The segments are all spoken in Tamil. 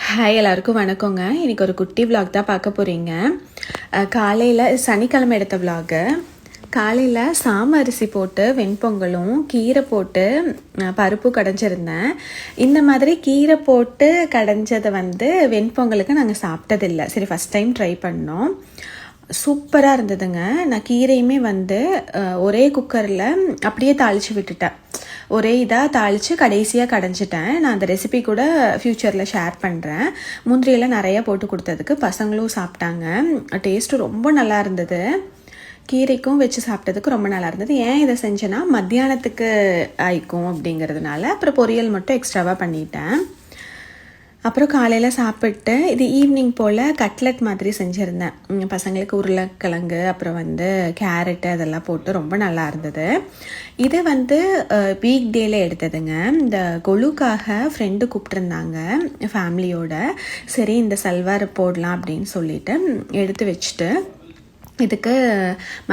ஹாய் எல்லாருக்கும் வணக்கங்க. இன்றைக்கி ஒரு குட்டி விலாக் தான் பார்க்க போகிறீங்க. காலையில் சனிக்கிழமை எடுத்த விலாகு. காலையில் சாம அரிசி போட்டு வெண்பொங்கலும் கீரை போட்டு பருப்பு கடைஞ்சிருந்தேன். இந்த மாதிரி கீரை போட்டு கடைஞ்சதை வெண்பொங்கலுக்கு நாங்கள் சாப்பிட்டதில்லை. சரி, ஃபஸ்ட் டைம் ட்ரை பண்ணோம். சூப்பராக இருந்ததுங்க. நான் கீரையுமே ஒரே குக்கரில் அப்படியே தாளித்து விட்டுட்டேன். ஒரே இதாக தாளித்து கடைசியாக கடைஞ்சிட்டேன். நான் அந்த ரெசிபி கூட ஃப்யூச்சரில் ஷேர் பண்ணுறேன். முந்திரியெல்லாம் நிறையா போட்டு கொடுத்ததுக்கு பசங்களும் சாப்பிட்டாங்க. டேஸ்ட்டு ரொம்ப நல்லா இருந்தது. கீரைக்கும் வச்சு சாப்பிட்டதுக்கு ரொம்ப நல்லா இருந்தது. ஏன் இதை செஞ்சேன்னா மத்தியானத்துக்கு ஆயிக்கும் அப்படிங்கிறதுனால அப்புறம் பொரியல் மட்டும் எக்ஸ்ட்ராவாக பண்ணிட்டேன். அப்புறம் காலையில் சாப்பிட்டு இது ஈவினிங் போல் கட்லெட் மாதிரி செஞ்சுருந்தேன். பசங்களுக்கு உருளைக்கிழங்கு அப்புறம் கேரட்டு அதெல்லாம் போட்டு ரொம்ப நல்லா இருந்தது. இது வீக் டேல எடுத்ததுங்க. இந்த கொலுக்காக ஃப்ரெண்டு கூப்பிட்டுருந்தாங்க ஃபேமிலியோட. சரி, இந்த சல்வார் போடலாம் அப்படின்னு சொல்லிட்டு எடுத்து வச்சுட்டு இதுக்கு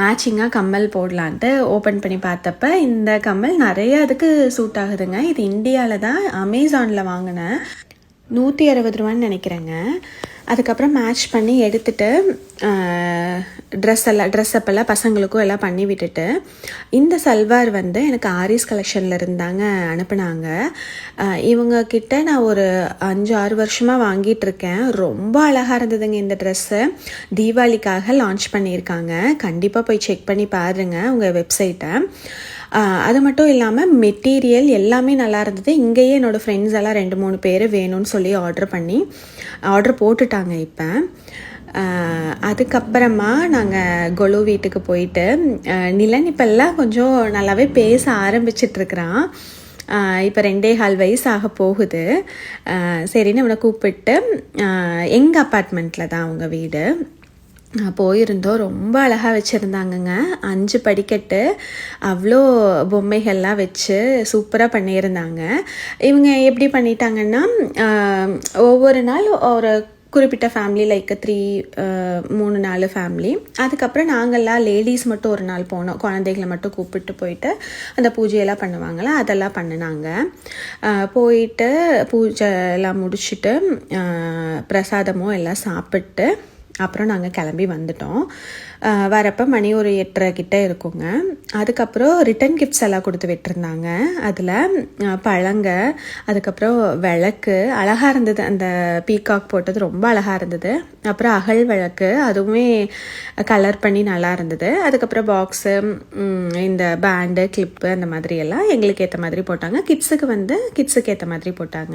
மேட்சிங்காக கம்மல் போடலான்ட்டு ஓப்பன் பண்ணி பார்த்தப்ப இந்த கம்மல் நிறைய அதுக்கு சூட் ஆகுதுங்க. இது இந்தியாவில் தான் அமேசானில் வாங்கினேன். 160 ரூபான்னு நினைக்கிறேங்க. அதுக்கப்புறம் மேட்ச் பண்ணி எடுத்துகிட்டு ட்ரெஸ்ஸப்பெல்லாம் பசங்களுக்கும் எல்லாம் பண்ணி விட்டுட்டு இந்த சல்வார் எனக்கு ஆரிஸ் கலெக்ஷனில் இருந்தாங்க அனுப்புனாங்க. இவங்கக்கிட்ட நான் ஒரு 5-6 வருஷமாக வாங்கிட்டுருக்கேன். ரொம்ப அழகாக இருந்ததுங்க இந்த ட்ரெஸ்ஸு. தீபாவளிக்காக லான்ச் பண்ணியிருக்காங்க. கண்டிப்பாக போய் செக் பண்ணி பாருங்கள் உங்கள் வெப்சைட்டை. அது மட்டும் இல்லாமல் மெட்டீரியல் எல்லாமே நல்லா இருந்தது. இங்கேயே என்னோடய ஃப்ரெண்ட்ஸ் எல்லாம் 2-3 பேர் வேணும்னு சொல்லி ஆர்டர் போட்டுட்டாங்க இப்போ. அதுக்கப்புறமா நாங்கள் கொலு வீட்டுக்கு போயிட்டு நிலன் இப்பெல்லாம் கொஞ்சம் நல்லாவே பேச ஆரம்பிச்சிட்ருக்கிறான். இப்போ 2.25 வயசு ஆக போகுது. சரின்னு அவனை கூப்பிட்டு எங்கள் அப்பார்ட்மெண்ட்டில் தான் அவங்க வீடு போயிருந்தோம். ரொம்ப அழகாக வச்சுருந்தாங்கங்க. 5 படிக்கட்டு அவ்வளோ பொம்மைகள்லாம் வச்சு சூப்பராக பண்ணியிருந்தாங்க. இவங்க எப்படி பண்ணிட்டாங்கன்னா ஒவ்வொரு நாள் ஒரு குறிப்பிட்ட ஃபேமிலி லைக் 3-4 ஃபேமிலி. அதுக்கப்புறம் நாங்கள்லாம் லேடிஸ் மட்டும் ஒரு நாள் போனோம். குழந்தைகளை மட்டும் கூப்பிட்டு போயிட்டு அந்த பூஜையெல்லாம் பண்ணுவாங்களே அதெல்லாம் பண்ணினாங்க. போயிட்டு பூஜை எல்லாம் முடிச்சுட்டு பிரசாதமும் எல்லாம் சாப்பிட்டு அப்புறம் நாங்கள் கிளம்பி வந்துட்டோம். வரப்போ மணி ஒரு 8:30 கிட்ட இருக்குங்க. அதுக்கப்புறம் ரிட்டன் கிஃப்ட்ஸ் எல்லாம் கொடுத்து விட்டுருந்தாங்க. அதில் பழங்க, அதுக்கப்புறம் விளக்கு அழகாக இருந்தது. அந்த பீகாக் போட்டது ரொம்ப அழகாக இருந்தது. அப்புறம் அகல் விளக்கு, அதுவுமே கலர் பண்ணி நல்லா இருந்தது. அதுக்கப்புறம் பாக்ஸு, இந்த பேண்டு, கிளிப்பு அந்த மாதிரி எல்லாம் எங்களுக்கு ஏற்ற மாதிரி போட்டாங்க. கிட்ஸுக்கு ஏற்ற மாதிரி போட்டாங்க.